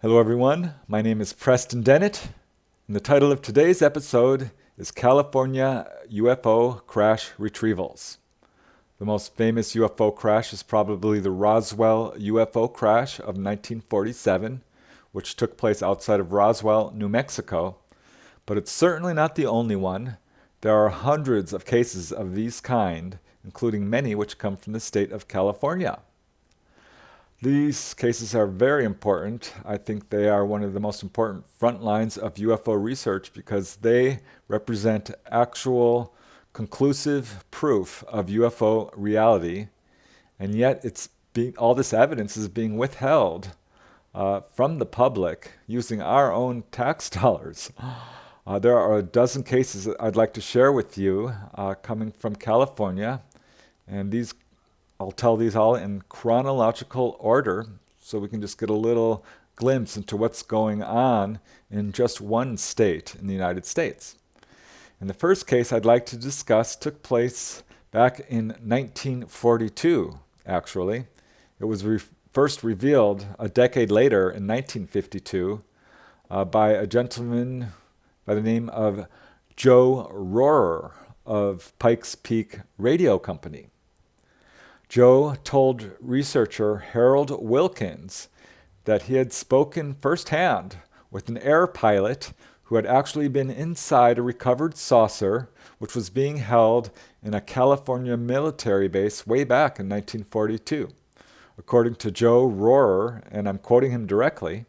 Hello everyone, my name is Preston Dennett, and the title of today's episode is California UFO Crash Retrievals. The most famous UFO crash is probably the Roswell UFO crash of 1947, which took place outside of Roswell, New Mexico, but it's certainly not the only one. There are hundreds of cases of these kind, including many which come from the state of California. These cases are very important. I think they are one of the most important front lines of UFO research because they represent actual conclusive proof of UFO reality, and yet all this evidence is being withheld from the public using our own tax dollars. There are a dozen cases that I'd like to share with you coming from California, and I'll tell these all in chronological order so we can just get a little glimpse into what's going on in just one state in the United States. And the first case I'd like to discuss took place back in 1942, actually. It was first revealed a decade later in 1952 by a gentleman by the name of Joe Rohrer of Pikes Peak Radio Company. Joe told researcher Harold Wilkins that he had spoken firsthand with an air pilot who had actually been inside a recovered saucer which was being held in a California military base way back in 1942. According to Joe Rohrer, and I'm quoting him directly,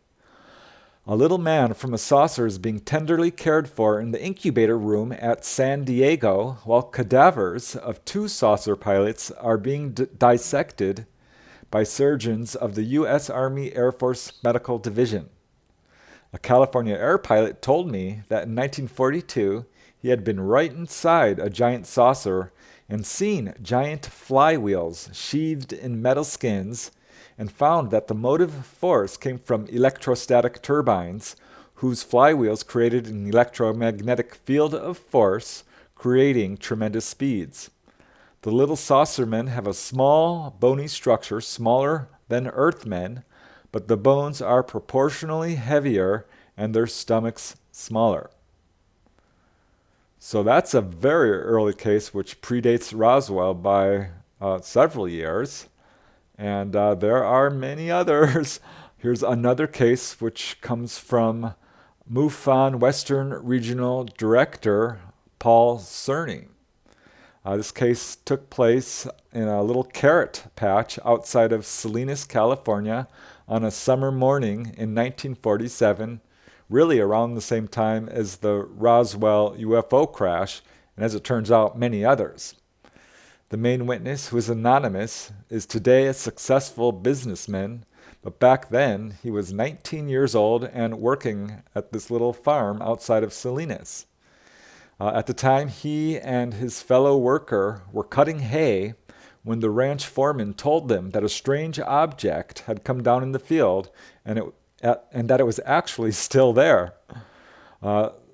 "A little man from a saucer is being tenderly cared for in the incubator room at San Diego, while cadavers of two saucer pilots are being dissected by surgeons of the U.S. Army Air Force Medical Division. A California air pilot told me that in 1942 he had been right inside a giant saucer and seen giant flywheels sheathed in metal skins, and found that the motive force came from electrostatic turbines, whose flywheels created an electromagnetic field of force, creating tremendous speeds. The little saucermen have a small, bony structure, smaller than Earthmen, but the bones are proportionally heavier and their stomachs smaller." So that's a very early case which predates Roswell by several years. And there are many others. Here's another case which comes from MUFON Western Regional Director Paul Cerny. This case took place in a little carrot patch outside of Salinas, California on a summer morning in 1947, really around the same time as the Roswell UFO crash, and as it turns out, many others. The main witness, who is anonymous, is today a successful businessman, but back then he was 19 years old and working at this little farm outside of Salinas. At the time, he and his fellow worker were cutting hay when the ranch foreman told them that a strange object had come down in the field and that it was actually still there.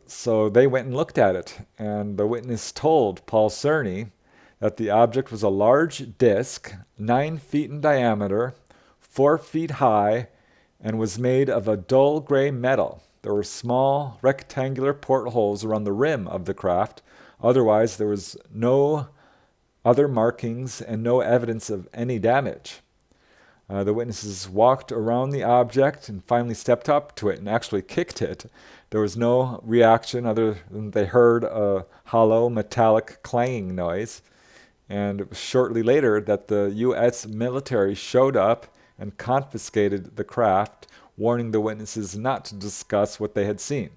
So they went and looked at it, and the witness told Paul Cerny that the object was a large disc, 9 feet in diameter, 4 feet high, and was made of a dull gray metal. There were small rectangular portholes around the rim of the craft. Otherwise, there was no other markings and no evidence of any damage. The witnesses walked around the object and finally stepped up to it and actually kicked it. There was no reaction other than they heard a hollow metallic clanging noise. And it was shortly later that the U.S. military showed up and confiscated the craft, warning the witnesses not to discuss what they had seen.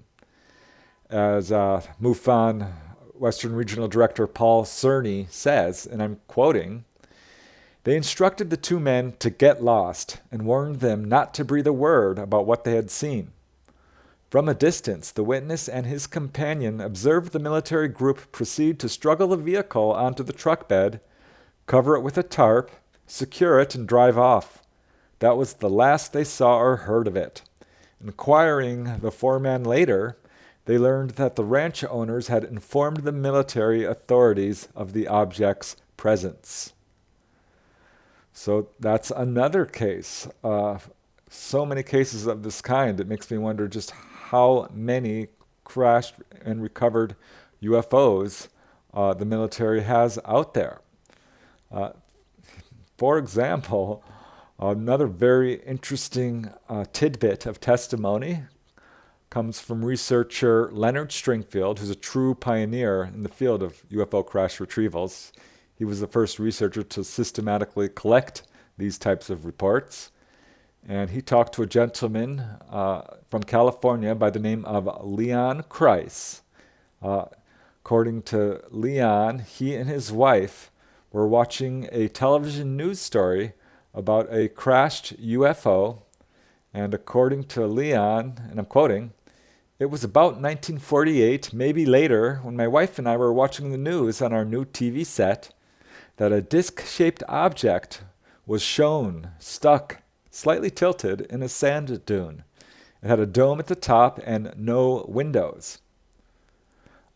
As MUFON Western Regional Director Paul Cerny says, and I'm quoting, "They instructed the two men to get lost and warned them not to breathe a word about what they had seen. From a distance, the witness and his companion observed the military group proceed to struggle the vehicle onto the truck bed, cover it with a tarp, secure it, and drive off. That was the last they saw or heard of it. Inquiring the foreman later, they learned that the ranch owners had informed the military authorities of the object's presence." So that's another case so many cases of this kind. It makes me wonder just how many crashed and recovered UFOs the military has out there. Uh, for example, another very interesting tidbit of testimony comes from researcher Leonard Stringfield, who's a true pioneer in the field of UFO crash retrievals. He was the first researcher to systematically collect these types of reports. And he talked to a gentleman from California by the name of Leon Kreis. According to Leon, he and his wife were watching a television news story about a crashed UFO. And according to Leon, and I'm quoting, "It was about 1948, maybe later, when my wife and I were watching the news on our new TV set, that a disc-shaped object was shown, stuck, slightly tilted in a sand dune. It had a dome at the top and no windows."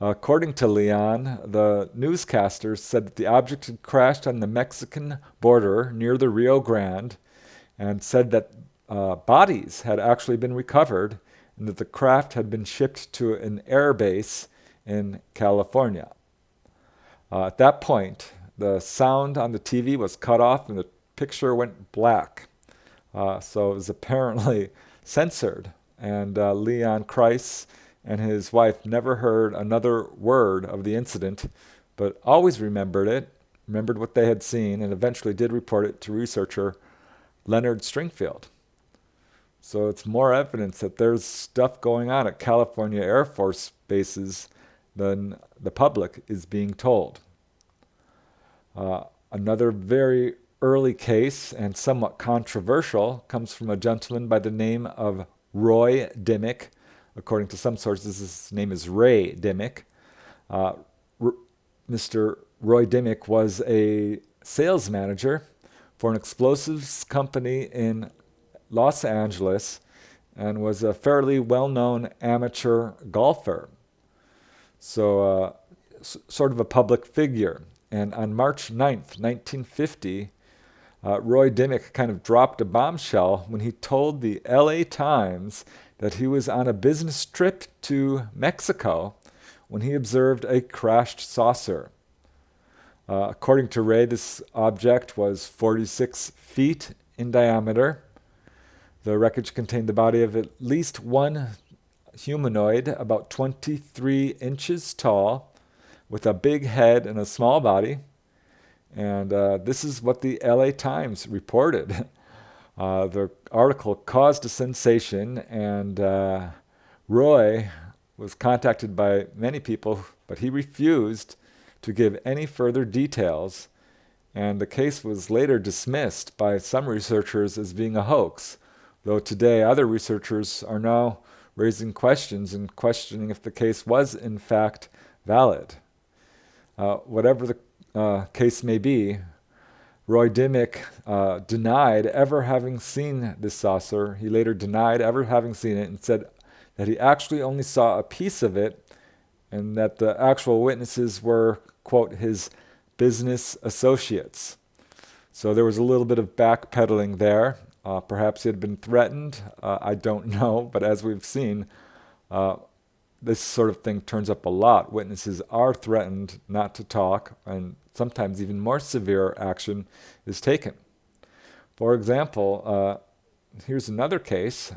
According to Leon, the newscaster said that the object had crashed on the Mexican border near the Rio Grande, and said that bodies had actually been recovered and that the craft had been shipped to an air base in California. At that point, the sound on the TV was cut off and the picture went black. So it was apparently censored. And Leon Kreis and his wife never heard another word of the incident, but always remembered it, remembered what they had seen, and eventually did report it to researcher Leonard Stringfield. So it's more evidence that there's stuff going on at California Air Force bases than the public is being told. Another very early case, and somewhat controversial, comes from a gentleman by the name of Roy Dimmick. According to some sources, his name is Ray Dimmick. Mr. Roy Dimmick was a sales manager for an explosives company in Los Angeles and was a fairly well-known amateur golfer. So sort of a public figure. And on March 9th, 1950, Roy Dimmick kind of dropped a bombshell when he told the LA Times that he was on a business trip to Mexico when he observed a crashed saucer. According to Ray, this object was 46 feet in diameter. The wreckage contained the body of at least one humanoid, about 23 inches tall, with a big head and a small body. And this is what the LA Times reported. The article caused a sensation, and Roy was contacted by many people, but he refused to give any further details. And the case was later dismissed by some researchers as being a hoax, though today other researchers are now raising questions and questioning if the case was in fact valid. Whatever the case may be, Roy Dimmick denied ever having seen this saucer. He later denied ever having seen it and said that he actually only saw a piece of it and that the actual witnesses were, quote, his business associates. So there was a little bit of backpedaling there. Perhaps he had been threatened. I don't know. But as we've seen, this sort of thing turns up a lot. Witnesses are threatened not to talk, and sometimes even more severe action is taken. For example, here's another case,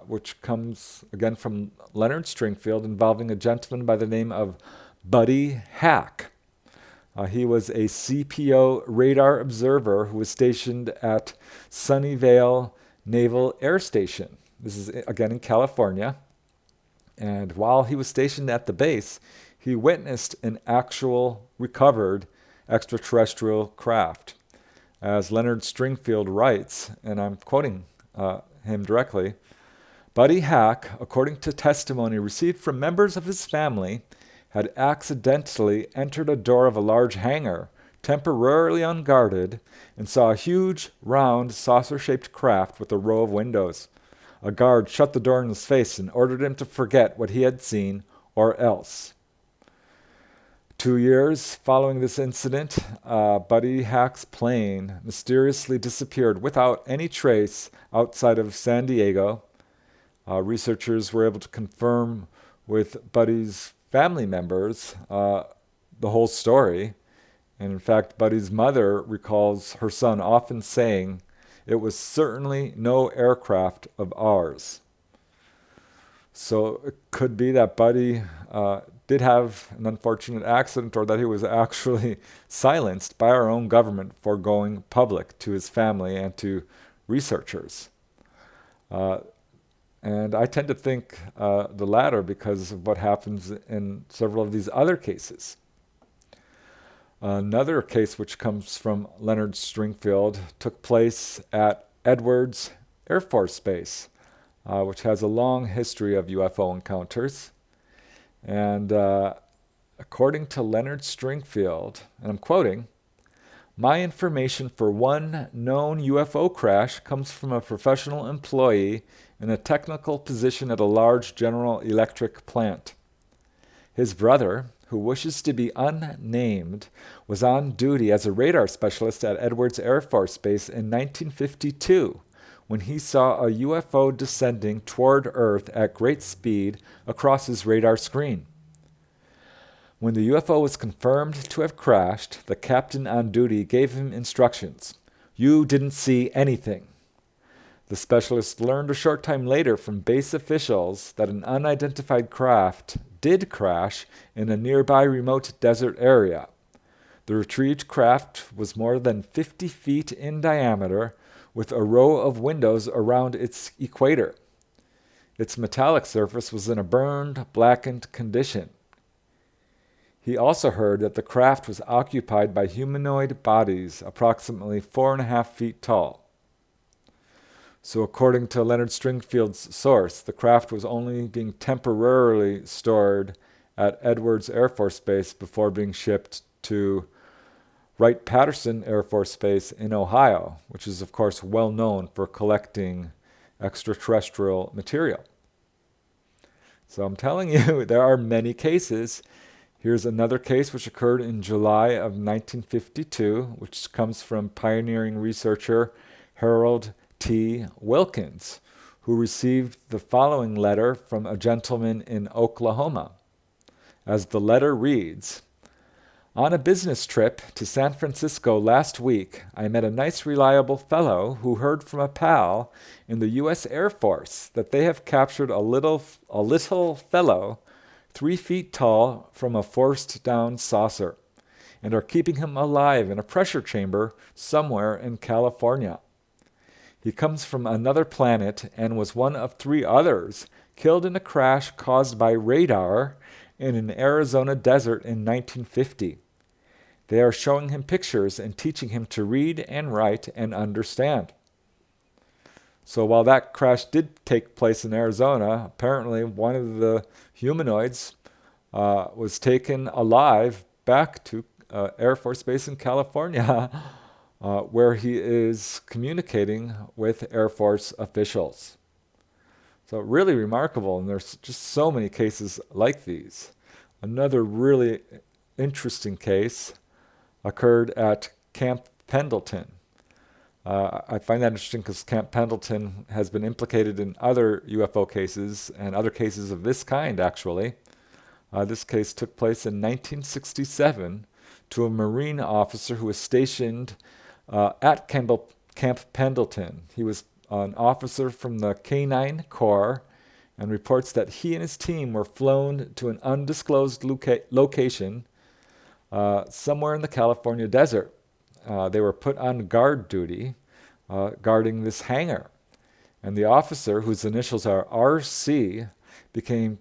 which comes again from Leonard Stringfield, involving a gentleman by the name of Buddy Hack. He was a CPO radar observer who was stationed at Sunnyvale Naval Air Station. This is again in California. And while he was stationed at the base, he witnessed an actual recovered extraterrestrial craft. As Leonard Stringfield writes, and I'm quoting him directly, Buddy Hack, according to testimony received from members of his family, had accidentally entered a door of a large hangar, temporarily unguarded, and saw a huge, round, saucer-shaped craft with a row of windows. A guard shut the door in his face and ordered him to forget what he had seen or else. 2 years following this incident, Buddy Hack's plane mysteriously disappeared without any trace outside of San Diego. Researchers were able to confirm with Buddy's family members the whole story. And in fact, Buddy's mother recalls her son often saying, "It was certainly no aircraft of ours." So it could be that Buddy did have an unfortunate accident, or that he was actually silenced by our own government for going public to his family and to researchers. And I tend to think the latter because of what happens in several of these other cases. Another case which comes from Leonard Stringfield took place at Edwards Air Force Base, which has a long history of UFO encounters. And according to Leonard Stringfield, and I'm quoting, "My information for one known UFO crash comes from a professional employee in a technical position at a large General Electric plant. His brother, who wishes to be unnamed, was on duty as a radar specialist at Edwards Air Force Base in 1952 when he saw a UFO descending toward Earth at great speed across his radar screen. When the UFO was confirmed to have crashed, the captain on duty gave him instructions. 'You didn't see anything.' The specialist learned a short time later from base officials that an unidentified craft did crash in a nearby remote desert area. The retrieved craft was more than 50 feet in diameter, with a row of windows around its equator. Its metallic surface was in a burned, blackened condition. He also heard that the craft was occupied by humanoid bodies approximately 4.5 feet tall. So according to Leonard Stringfield's source, the craft was only being temporarily stored at Edwards Air Force Base before being shipped to Wright-Patterson Air Force Base in Ohio, which is of course well known for collecting extraterrestrial material. So I'm telling you, there are many cases. Here's another case which occurred in July of 1952, which comes from pioneering researcher Harold T. Wilkins, who received the following letter from a gentleman in Oklahoma. As the letter reads, "On a business trip to San Francisco last week, I met a nice reliable fellow who heard from a pal in the U.S. Air Force that they have captured a little fellow 3 feet tall from a forced down saucer and are keeping him alive in a pressure chamber somewhere in California. He comes from another planet and was one of 3 others killed in a crash caused by radar in an Arizona desert in 1950. They are showing him pictures and teaching him to read and write and understand." So while that crash did take place in Arizona, apparently one of the humanoids was taken alive back to Air Force Base in California, where he is communicating with Air Force officials. So really remarkable, and there's just so many cases like these. Another really interesting case occurred at Camp Pendleton. I find that interesting because Camp Pendleton has been implicated in other UFO cases and other cases of this kind, actually. This case took place in 1967 to a Marine officer who was stationed at Camp Pendleton. He was an officer from the K-9 Corps and reports that he and his team were flown to an undisclosed location somewhere in the California desert. They were put on guard duty, guarding this hangar. And the officer, whose initials are RC, became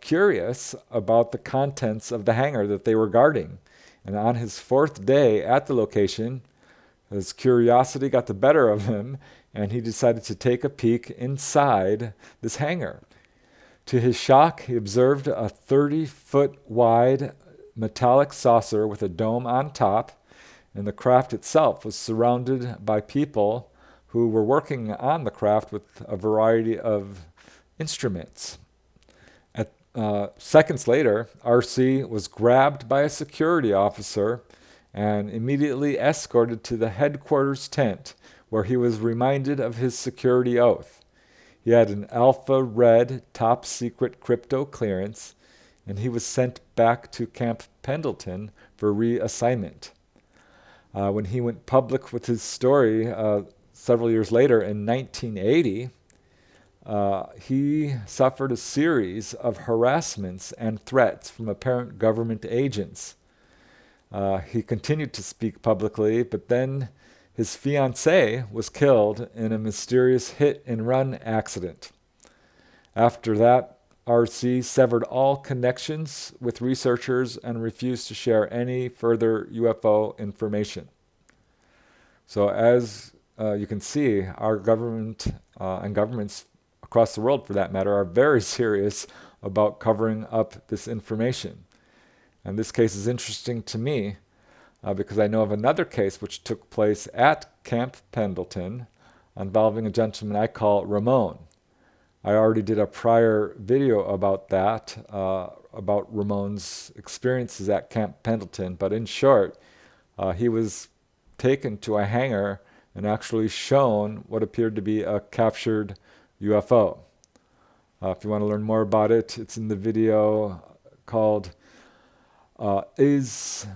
curious about the contents of the hangar that they were guarding. And on his 4th day at the location, his curiosity got the better of him, and he decided to take a peek inside this hangar. To his shock, he observed a 30-foot wide metallic saucer with a dome on top, and the craft itself was surrounded by people who were working on the craft with a variety of instruments. Seconds later, RC was grabbed by a security officer and immediately escorted to the headquarters tent, where he was reminded of his security oath. He had an Alpha Red top secret crypto clearance, and he was sent back to Camp Pendleton for reassignment. When he went public with his story several years later in 1980, he suffered a series of harassments and threats from apparent government agents. He continued to speak publicly, but then his fiancée was killed in a mysterious hit-and-run accident. After that, RC severed all connections with researchers and refused to share any further UFO information. So as you can see, our government and governments across the world, for that matter, are very serious about covering up this information. And this case is interesting to me because I know of another case which took place at Camp Pendleton involving a gentleman I call Ramon. I already did a prior video about that, about Ramon's experiences at Camp Pendleton, but in short, he was taken to a hangar and actually shown what appeared to be a captured UFO. If you want to learn more about it, it's in the video called Is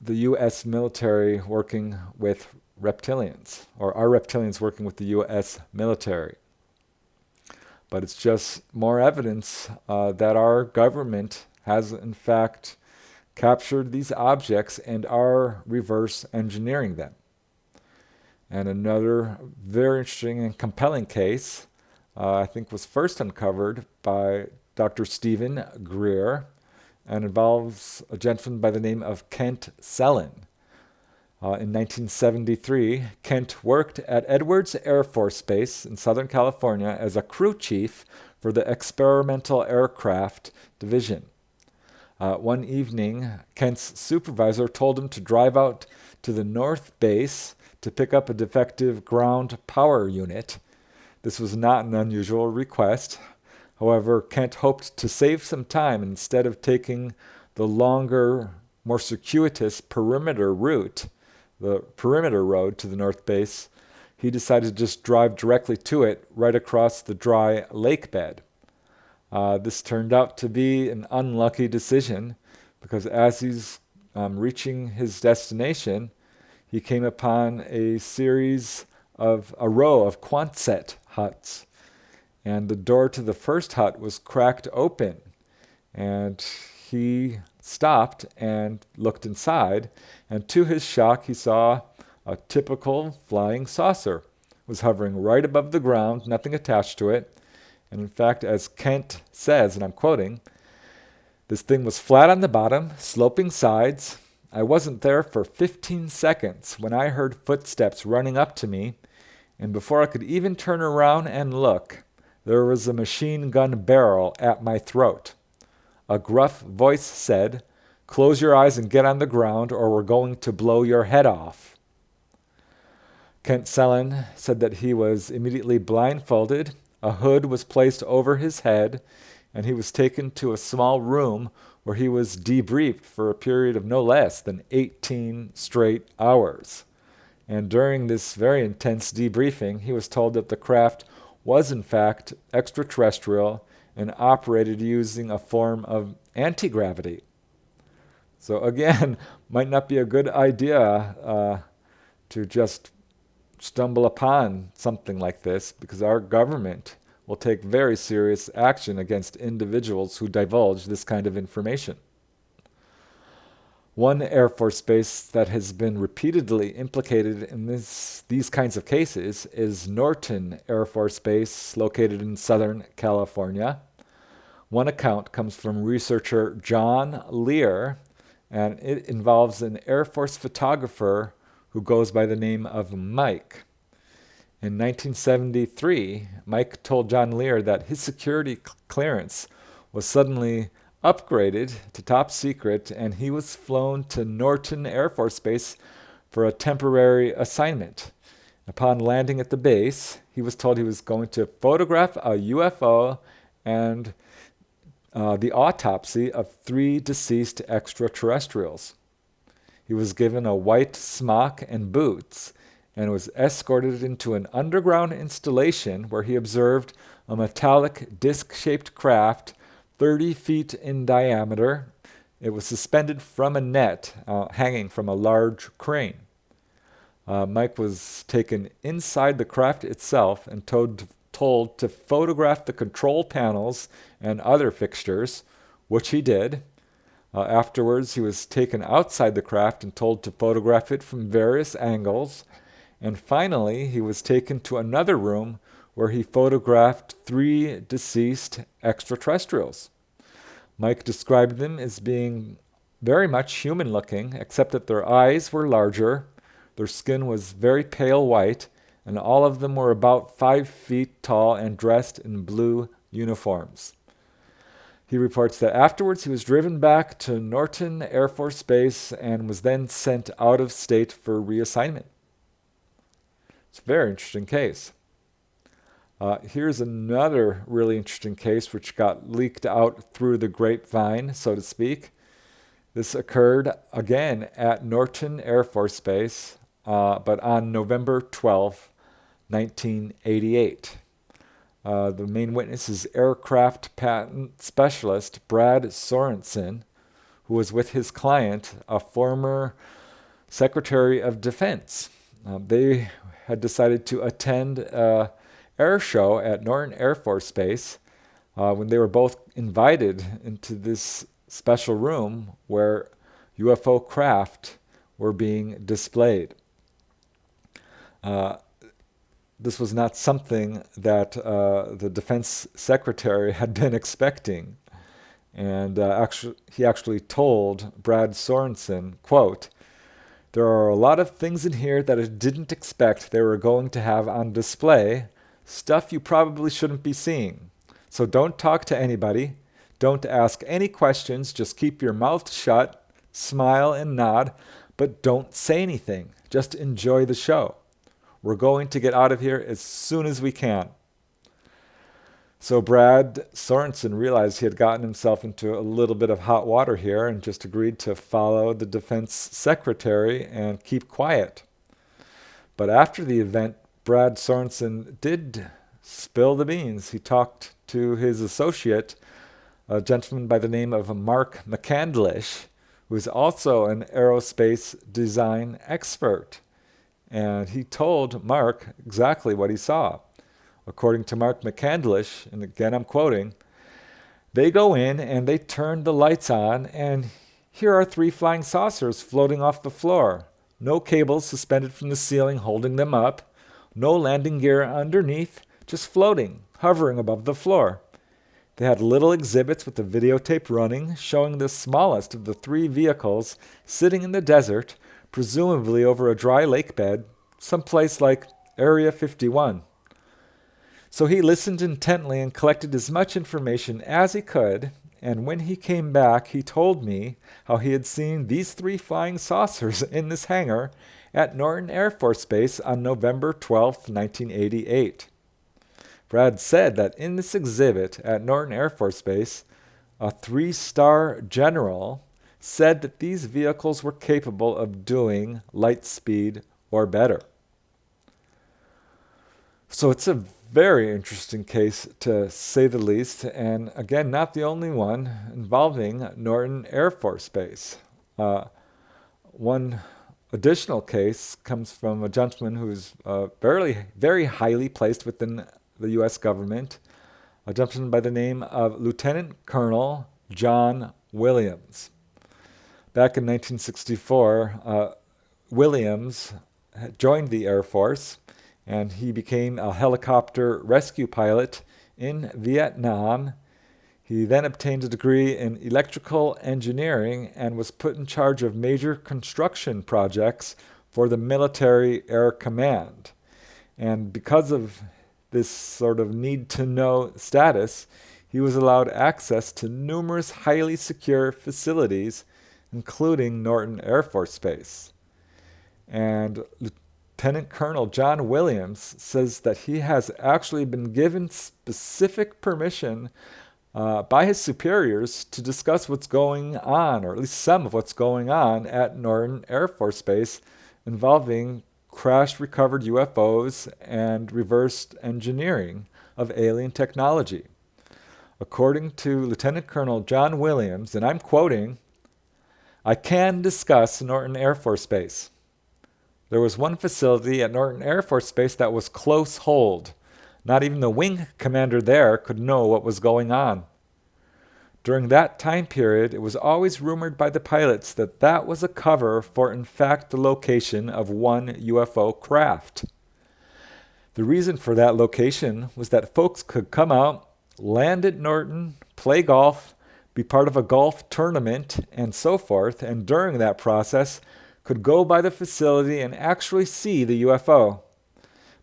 the U.S. Military Working with Reptilians? Or are reptilians working with the U.S. military? But it's just more evidence that our government has in fact captured these objects and are reverse engineering them. And another very interesting and compelling case, I think was first uncovered by Dr. Stephen Greer and involves a gentleman by the name of Kent Sellen. In 1973, Kent worked at Edwards Air Force Base in Southern California as a crew chief for the Experimental Aircraft Division. One evening, Kent's supervisor told him to drive out to the North Base to pick up a defective ground power unit. This was not an unusual request. However, Kent hoped to save some time. Instead of taking the longer, more circuitous perimeter route, the perimeter road to the North Base, he decided to just drive directly to it right across the dry lake bed. This turned out to be an unlucky decision because as he's reaching his destination, he came upon a row of Quonset huts. And the door to the first hut was cracked open. And he stopped and looked inside. And to his shock, he saw a typical flying saucer. It was hovering right above the ground, nothing attached to it. And in fact, as Kent says, and I'm quoting, this thing was flat on the bottom, sloping sides. I wasn't there for 15 seconds when I heard footsteps running up to me. And before I could even turn around and look, there was a machine gun barrel at my throat. A gruff voice said, "Close your eyes and get on the ground or we're going to blow your head off." Kent Sellen said that he was immediately blindfolded, a hood was placed over his head, and he was taken to a small room where he was debriefed for a period of no less than 18 straight hours. And during this very intense debriefing, he was told that the craft was in fact extraterrestrial and operated using a form of anti-gravity. So again, might not be a good idea to just stumble upon something like this, because our government will take very serious action against individuals who divulge this kind of information. One Air Force base that has been repeatedly implicated in these kinds of cases is Norton Air Force Base, located in Southern California. One account comes from researcher John Lear, and it involves an Air Force photographer who goes by the name of Mike. In 1973, Mike told John Lear that his security clearance was suddenly upgraded to top secret, and he was flown to Norton Air Force Base for a temporary assignment. Upon landing at the base, he was told he was going to photograph a UFO and the autopsy of 3 deceased extraterrestrials. He was given a white smock and boots and was escorted into an underground installation where he observed a metallic disc-shaped craft 30 feet in diameter. It was suspended from a net hanging from a large crane. Mike was taken inside the craft itself and told to photograph the control panels and other fixtures, which he did. Afterwards, he was taken outside the craft and told to photograph it from various angles. And finally, he was taken to another room where he photographed 3 deceased extraterrestrials. Mike described them as being very much human-looking, except that their eyes were larger, their skin was very pale white, and all of them were about 5 feet tall and dressed in blue uniforms. He reports that afterwards he was driven back to Norton Air Force Base and was then sent out of state for reassignment. It's a very interesting case. Here's another really interesting case which got leaked out through the grapevine, so to speak. This occurred again at Norton Air Force Base, but on November 12, 1988. The main witness is aircraft patent specialist Brad Sorensen, who was with his client, a former Secretary of Defense. They had decided to attend an air show at Norton Air Force Base when they were both invited into this special room where UFO craft were being displayed. This was not something that the defense secretary had been expecting. And he actually told Brad Sorensen, quote, "There are a lot of things in here that I didn't expect they were going to have on display, stuff you probably shouldn't be seeing. So don't talk to anybody, don't ask any questions, just keep your mouth shut, smile and nod, but don't say anything. Just enjoy the show. We're going to get out of here as soon as we can." So Brad Sorensen realized he had gotten himself into a little bit of hot water here and just agreed to follow the defense secretary and keep quiet. But after the event, Brad Sorensen did spill the beans. He talked to his associate, a gentleman by the name of Mark McCandlish, who is also an aerospace design expert. And he told Mark exactly what he saw. According to Mark McCandlish, and again I'm quoting, "They go in and they turn the lights on, and here are 3 flying saucers floating off the floor. No cables suspended from the ceiling holding them up. No landing gear underneath, just floating, hovering above the floor. They had little exhibits with the videotape running, showing the smallest of the 3 vehicles sitting in the desert, presumably over a dry lake bed, someplace like Area 51. So he listened intently and collected as much information as he could, and when he came back, he told me how he had seen these 3 flying saucers in this hangar at Norton Air Force Base on November 12, 1988. Brad said that in this exhibit at Norton Air Force Base, a 3-star general said that these vehicles were capable of doing light speed or better." So it's a very interesting case, to say the least, and again, not the only one involving Norton Air Force Base. One additional case comes from a gentleman who's very highly placed within the U.S. government, a gentleman by the name of Lieutenant Colonel John Williams. Back in 1964, Williams had joined the Air Force, and he became a helicopter rescue pilot in Vietnam. He then obtained a degree in electrical engineering and was put in charge of major construction projects for the Military Air Command. And because of this sort of need-to-know status, he was allowed access to numerous highly secure facilities, including Norton Air Force Base. And Lieutenant Colonel John Williams says that he has actually been given specific permission by his superiors to discuss what's going on, or at least some of what's going on at Norton Air Force Base involving crash recovered UFOs and reverse engineering of alien technology. According to Lieutenant Colonel John Williams, and I'm quoting, "I can discuss Norton Air Force Base. There was one facility at Norton Air Force Base that was close hold. Not even the wing commander there could know what was going on. During that time period, it was always rumored by the pilots that that was a cover for, in fact, the location of one UFO craft. The reason for that location was that folks could come out, land at Norton, play golf, be part of a golf tournament, and so forth, and during that process, could go by the facility and actually see the UFO.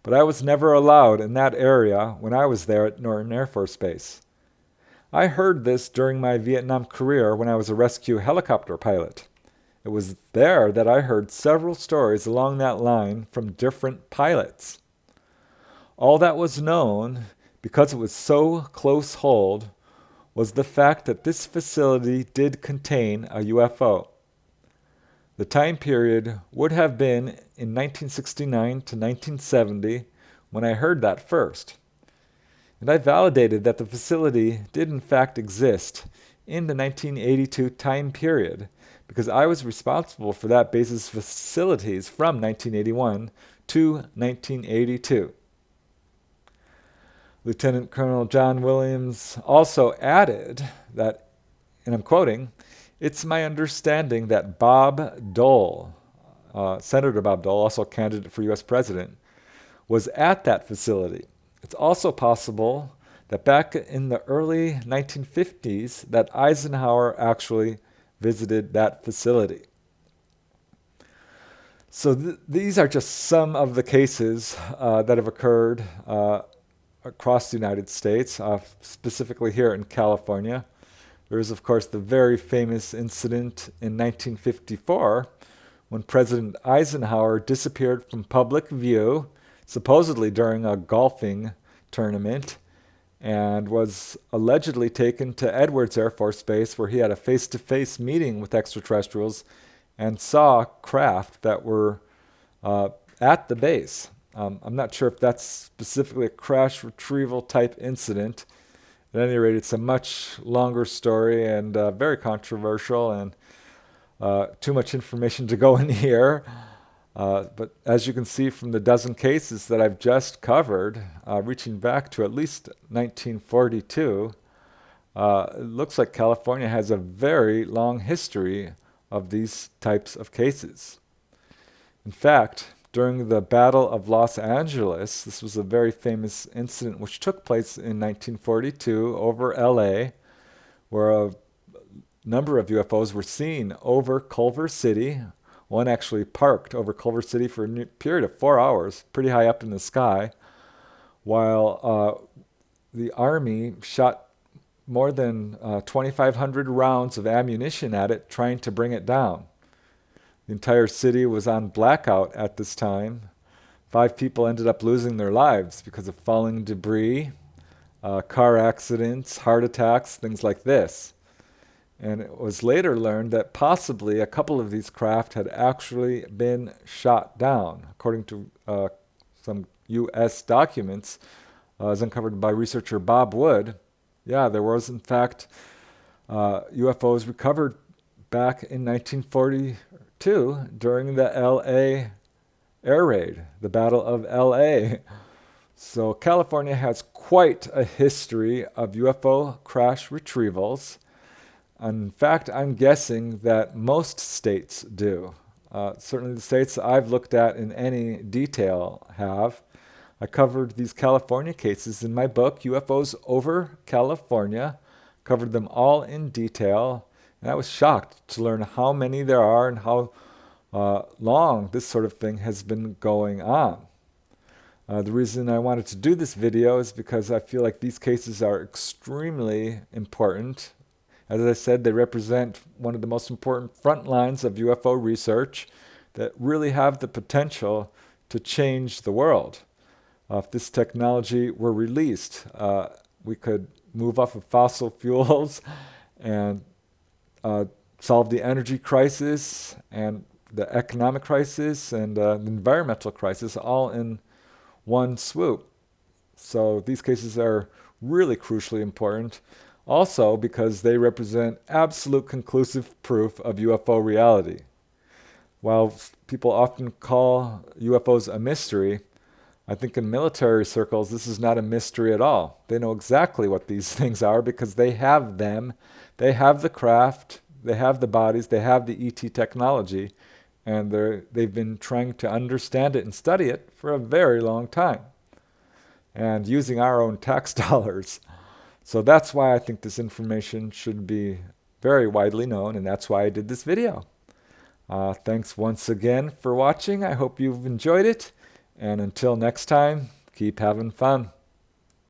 But I was never allowed in that area when I was there at Norton Air Force Base. I heard this during my Vietnam career when I was a rescue helicopter pilot. It was there that I heard several stories along that line from different pilots. All that was known, because it was so close hold, was the fact that this facility did contain a UFO. The time period would have been in 1969 to 1970 when I heard that first. And I validated that the facility did in fact exist in the 1982 time period because I was responsible for that base's facilities from 1981 to 1982. Lieutenant Colonel John Williams also added that, and I'm quoting, "It's my understanding that Bob Dole, Senator Bob Dole, also a candidate for U.S. president, was at that facility. It's also possible that back in the early 1950s that Eisenhower actually visited that facility." So these are just some of the cases that have occurred across the United States, specifically here in California. There is, of course, the very famous incident in 1954 when President Eisenhower disappeared from public view, supposedly during a golfing tournament, and was allegedly taken to Edwards Air Force Base where he had a face-to-face meeting with extraterrestrials and saw craft that were at the base. I'm not sure if that's specifically a crash retrieval type incident. At any rate, it's a much longer story and very controversial and too much information to go in here. But as you can see from the dozen cases that I've just covered, reaching back to at least 1942, it looks like California has a very long history of these types of cases. In fact, during the Battle of Los Angeles, this was a very famous incident which took place in 1942 over LA, where a number of UFOs were seen over Culver City. One actually parked over Culver City for a period of 4 hours, pretty high up in the sky, while the Army shot more than 2,500 rounds of ammunition at it, trying to bring it down. The entire city was on blackout at this time. 5 people ended up losing their lives because of falling debris, car accidents, heart attacks, things like this. And it was later learned that possibly a couple of these craft had actually been shot down, according to some U.S. documents, as uncovered by researcher Bob Wood. Yeah, there was in fact UFOs recovered back in 1942 during the L.A. air raid, the Battle of L.A. So California has quite a history of UFO crash retrievals. In fact, I'm guessing that most states do. Certainly the states I've looked at in any detail have. I covered these California cases in my book, UFOs Over California. Covered them all in detail. And I was shocked to learn how many there are and how long this sort of thing has been going on. The reason I wanted to do this video is because I feel like these cases are extremely important. As I said, they represent one of the most important front lines of UFO research that really have the potential to change the world. If this technology were released, we could move off of fossil fuels and solve the energy crisis and the economic crisis and the environmental crisis all in one swoop. So these cases are really crucially important. Also because they represent absolute conclusive proof of UFO reality. While people often call UFOs a mystery, I think in military circles this is not a mystery at all. They know exactly what these things are because they have them. They have the craft, they have the bodies, they have the ET technology, and they've been trying to understand it and study it for a very long time, and using our own tax dollars. So that's why I think this information should be very widely known, and that's why I did this video. Thanks once again for watching. I hope you've enjoyed it. And until next time, keep having fun.